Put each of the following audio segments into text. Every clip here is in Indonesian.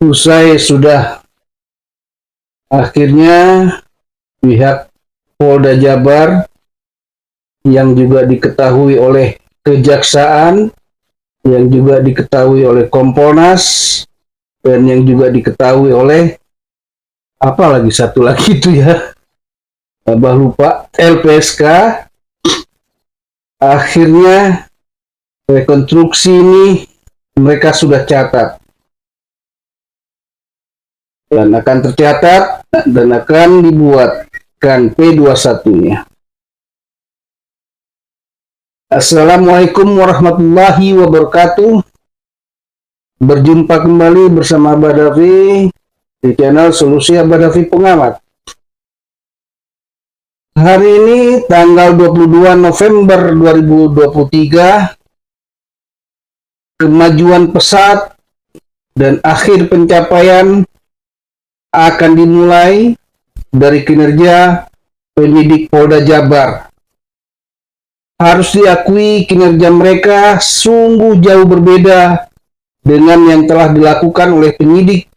Usai sudah akhirnya pihak Polda Jabar yang juga diketahui oleh Kejaksaan, yang juga diketahui oleh Kompolnas, dan yang juga diketahui oleh apa lagi satu lagi itu ya, lupa, LPSK. Akhirnya rekonstruksi ini mereka sudah catat dan akan tercatat dan akan dibuatkan P21-nya. Assalamualaikum warahmatullahi wabarakatuh. Berjumpa kembali bersama Abah Dafi di channel Solusi Abah Dafi Pengamat. Hari ini tanggal 22 November 2023, kemajuan pesat dan akhir pencapaian akan dimulai dari kinerja penyidik Polda Jabar. Harus diakui kinerja mereka sungguh jauh berbeda dengan yang telah dilakukan oleh penyidik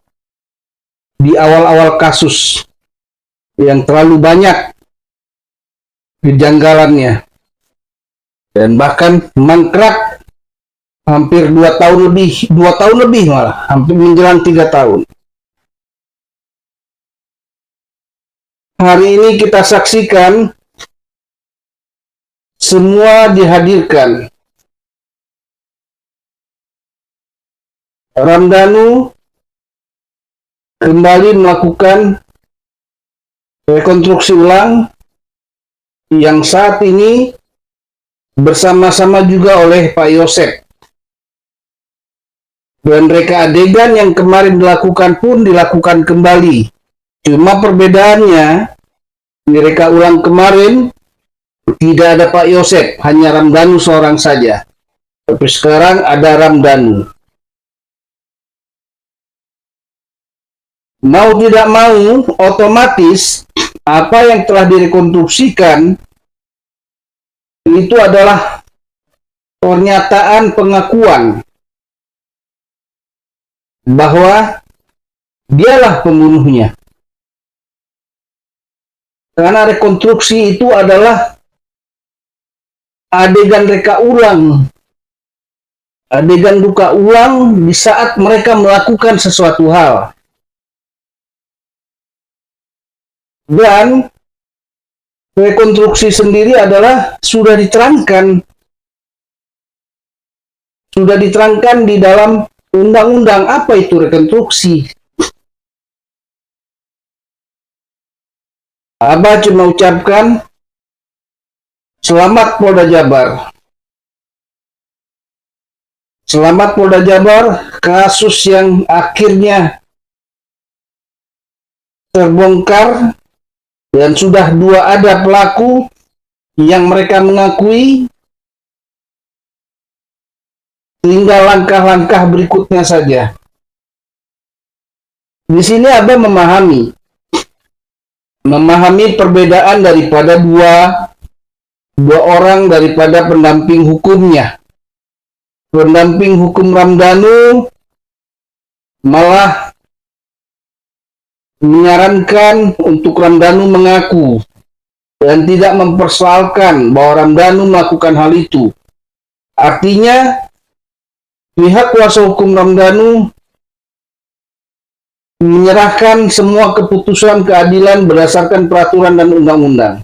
di awal-awal kasus yang terlalu banyak kejanggalannya dan bahkan mangkrak hampir 2 tahun lebih malah hampir menjelang 3 tahun. Hari ini kita saksikan semua dihadirkan. Ramdhanu kembali melakukan rekonstruksi ulang yang saat ini bersama-sama juga oleh Pak Yosep. Dan reka adegan yang kemarin dilakukan pun dilakukan kembali. Cuma perbedaannya, di reka ulang kemarin tidak ada Pak Yosep, hanya Ramdhanu seorang saja. Tapi sekarang ada Ramdhanu. Mau tidak mau, otomatis apa yang telah direkonstruksikan itu adalah pernyataan pengakuan bahwa dialah pembunuhnya. Karena rekonstruksi itu adalah adegan reka ulang, adegan duka ulang di saat mereka melakukan sesuatu hal. Dan rekonstruksi sendiri adalah sudah diterangkan di dalam undang-undang. Apa itu rekonstruksi? Abah cuma ucapkan selamat Polda Jabar. Selamat Polda Jabar, kasus yang akhirnya terbongkar dan sudah 2 ada pelaku yang mereka mengakui. Tinggal langkah-langkah berikutnya saja. Di sini Abah memahami perbedaan daripada dua orang daripada pendamping hukumnya. Pendamping hukum Ramdhanu malah menyarankan untuk Ramdhanu mengaku dan tidak mempersoalkan bahwa Ramdhanu melakukan hal itu. Artinya pihak kuasa hukum Ramdhanu menyerahkan semua keputusan keadilan berdasarkan peraturan dan undang-undang.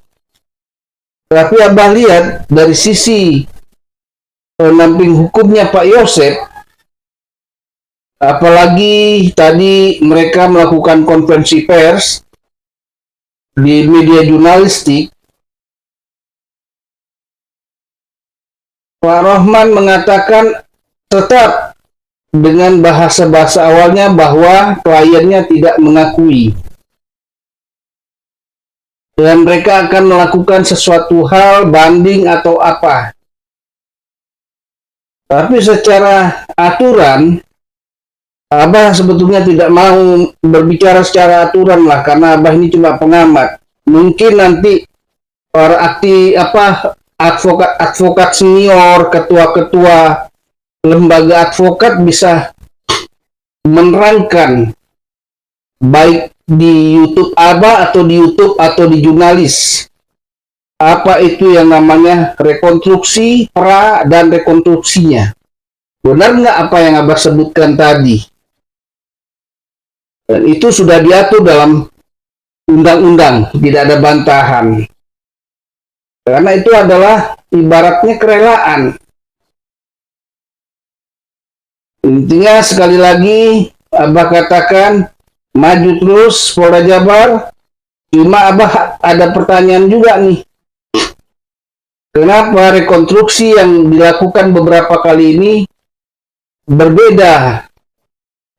Tapi Abah lihat dari sisi pendamping hukumnya Pak Yosep, apalagi tadi mereka melakukan konferensi pers di media jurnalistik, Pak Rohman mengatakan tetap dengan bahasa-bahasa awalnya bahwa kliennya tidak mengakui. Dan mereka akan melakukan sesuatu hal, banding atau apa. Tapi secara aturan, Abah sebetulnya tidak mau berbicara secara aturan lah, karena Abah ini cuma pengamat. Mungkin nanti para advokat senior, ketua-ketua lembaga advokat bisa menerangkan baik di YouTube Abah atau di YouTube atau di jurnalis apa itu yang namanya rekonstruksi pra dan rekonstruksinya. Benar nggak apa yang Abah sebutkan tadi? Dan itu sudah diatur dalam undang-undang, tidak ada bantahan. Karena itu adalah ibaratnya kerelaan. Intinya sekali lagi Abah katakan maju terus Polda Jabar. Cuma Abah ada pertanyaan juga nih. Kenapa rekonstruksi yang dilakukan beberapa kali ini berbeda?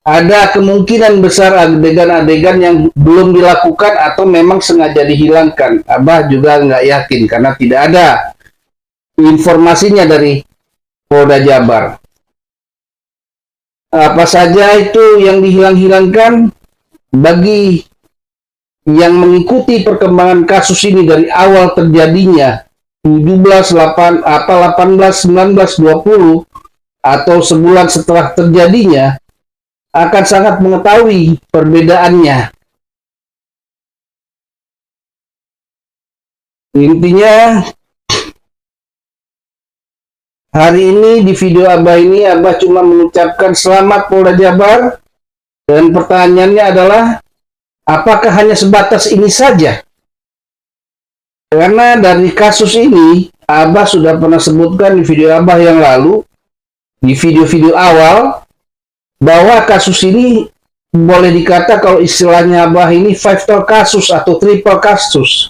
Ada kemungkinan besar adegan-adegan yang belum dilakukan atau memang sengaja dihilangkan. Abah juga nggak yakin karena tidak ada informasinya dari Polda Jabar. Apa saja itu yang dihilang-hilangkan? Bagi yang mengikuti perkembangan kasus ini dari awal terjadinya 17, 18, 19, 20 atau sebulan setelah terjadinya akan sangat mengetahui perbedaannya. Intinya hari ini di video Abah ini Abah cuma mengucapkan selamat Polda Jabar, dan pertanyaannya adalah apakah hanya sebatas ini saja? Karena dari kasus ini Abah sudah pernah sebutkan di video Abah yang lalu, di video-video awal, bahwa kasus ini boleh dikata kalau istilahnya Abah ini five-star kasus atau triple kasus.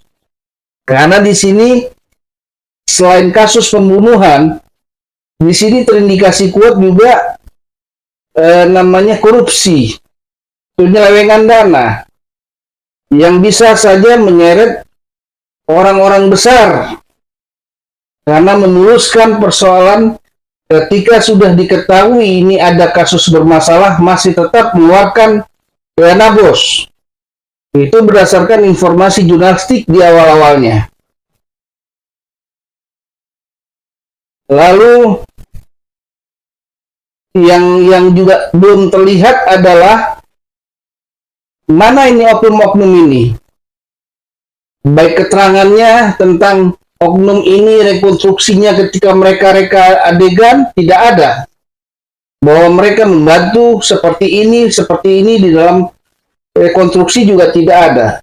Karena di sini selain kasus pembunuhan, di sini terindikasi kuat juga namanya korupsi, penyelewengan dana yang bisa saja menyeret orang-orang besar karena meneruskan persoalan ketika sudah diketahui ini ada kasus bermasalah masih tetap mengeluarkan dana bos. Itu berdasarkan informasi jurnalistik di awal-awalnya. Lalu yang juga belum terlihat adalah mana ini oknum-oknum ini. Baik keterangannya tentang oknum ini, rekonstruksinya ketika mereka reka adegan tidak ada. Bahwa mereka membantu seperti ini di dalam rekonstruksi juga tidak ada.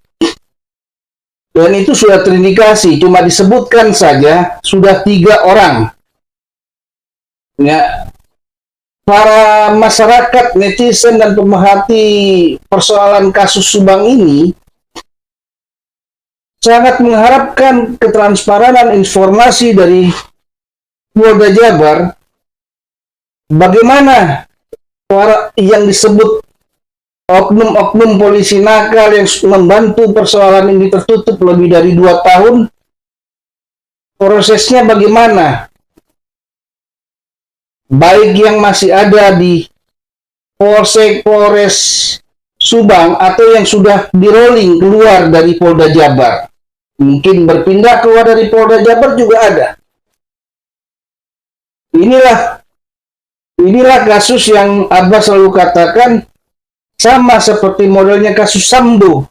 Dan itu sudah terindikasi, cuma disebutkan saja sudah 3 orang. Ya, para masyarakat, netizen dan pemerhati persoalan kasus Subang ini sangat mengharapkan ketransparan informasi dari Polda Jabar bagaimana para yang disebut oknum-oknum polisi nakal yang membantu persoalan ini tertutup lebih dari 2 tahun, prosesnya bagaimana, baik yang masih ada di Polsek, Polres Subang atau yang sudah di-rolling keluar dari Polda Jabar. Mungkin berpindah keluar dari Polda Jabar juga ada. Inilah kasus yang Abah selalu katakan sama seperti modelnya kasus Sambo.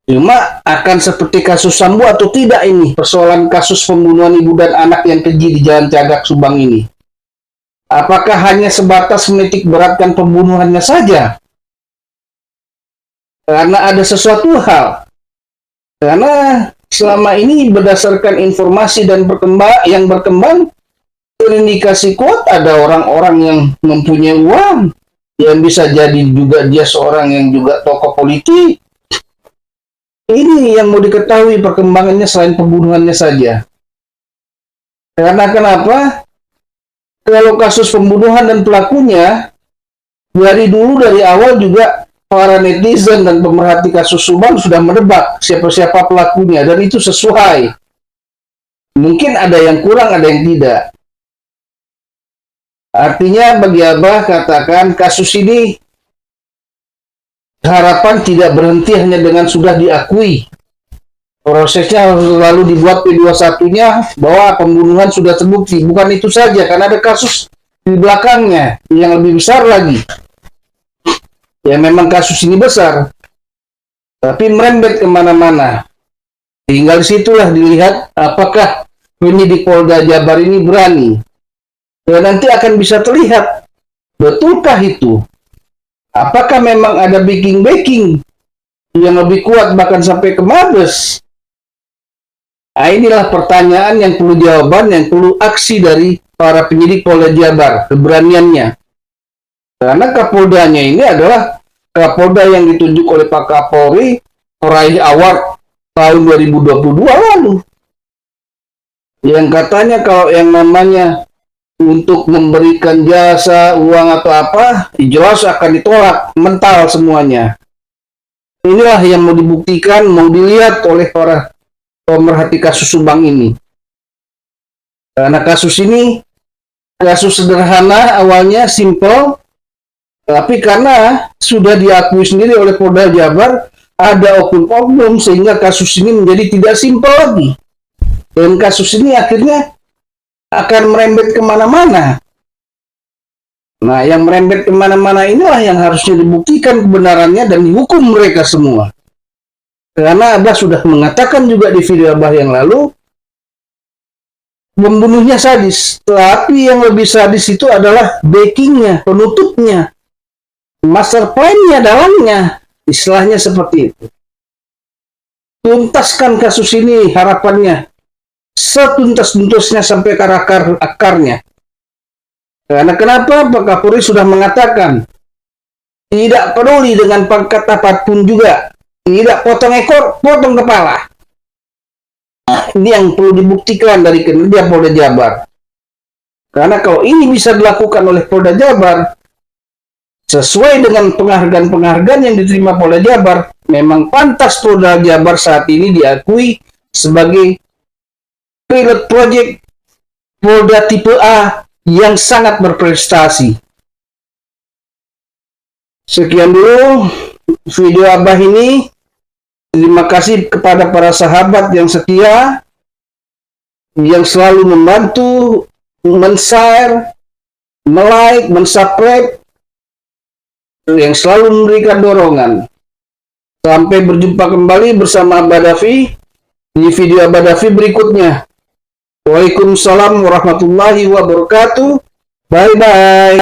Cuma akan seperti kasus Sambo atau tidak ini persoalan kasus pembunuhan ibu dan anak yang keji di Jalan Cagak Subang ini. Apakah hanya sebatas menitik beratkan pembunuhannya saja? Karena ada sesuatu hal. Karena selama ini berdasarkan informasi dan yang berkembang, terindikasi kuat ada orang-orang yang mempunyai uang, yang bisa jadi juga dia seorang yang juga tokoh politik. Ini yang mau diketahui perkembangannya selain pembunuhannya saja. Karena kenapa? Kalau kasus pembunuhan dan pelakunya, dari awal juga para netizen dan pemerhati kasus Subang sudah menebak siapa-siapa pelakunya, dan itu sesuai. Mungkin ada yang kurang, ada yang tidak. Artinya bagi Abah katakan kasus ini harapan tidak berhenti hanya dengan sudah diakui. Prosesnya lalu dibuat P21-nya bahwa pembunuhan sudah terbukti. Bukan itu saja, karena ada kasus di belakangnya yang lebih besar lagi. Ya memang kasus ini besar, tapi merembet kemana-mana. Tinggal situlah dilihat apakah penyidik Polda Jabar ini berani. Dan nanti akan bisa terlihat, betulkah itu? Apakah memang ada backing yang lebih kuat bahkan sampai ke Mabes? Nah, inilah pertanyaan yang perlu jawaban, yang perlu aksi dari para penyidik Polda Jabar, keberaniannya. Karena Kapoldanya ini adalah Kapolda yang ditunjuk oleh Pak Kapolri meraih award tahun 2022 lalu. Yang katanya kalau yang namanya untuk memberikan jasa, uang atau apa, jelas akan ditolak, mental semuanya. Inilah yang mau dibuktikan, mau dilihat oleh para pemerhati kasus Subang ini. Karena kasus ini kasus sederhana, awalnya simple, tapi karena sudah diakui sendiri oleh Polda Jabar, ada oknum-oknum sehingga kasus ini menjadi tidak simpel lagi. Dan kasus ini akhirnya akan merembet kemana-mana. Nah, yang merembet kemana-mana inilah yang harusnya dibuktikan kebenarannya dan dihukum mereka semua. Karena Abah sudah mengatakan juga di video Abah yang lalu, membunuhnya sadis. Tapi yang lebih sadis itu adalah backingnya, penutupnya, master plan-nya, dalangnya. Istilahnya seperti itu. Tuntaskan kasus ini harapannya. Setuntas-tuntasnya sampai ke akarnya. Karena kenapa? Pak Kapolri sudah mengatakan tidak peduli dengan pangkat apapun juga, tidak potong ekor, potong kepala. Ini yang perlu dibuktikan dari kinerja Polda Jabar. Karena kalau ini bisa dilakukan oleh Polda Jabar, sesuai dengan penghargaan-penghargaan yang diterima Polda Jabar, memang pantas Polda Jabar saat ini diakui sebagai pilot project Polda tipe A yang sangat berprestasi. Sekian dulu video Abah ini. Terima kasih kepada para sahabat yang setia, yang selalu membantu, men-share, like, men-subscribe, yang selalu memberikan dorongan. Sampai berjumpa kembali bersama Abah Dafi di video Abah Dafi berikutnya. Waalaikumsalam warahmatullahi wabarakatuh. Bye-bye.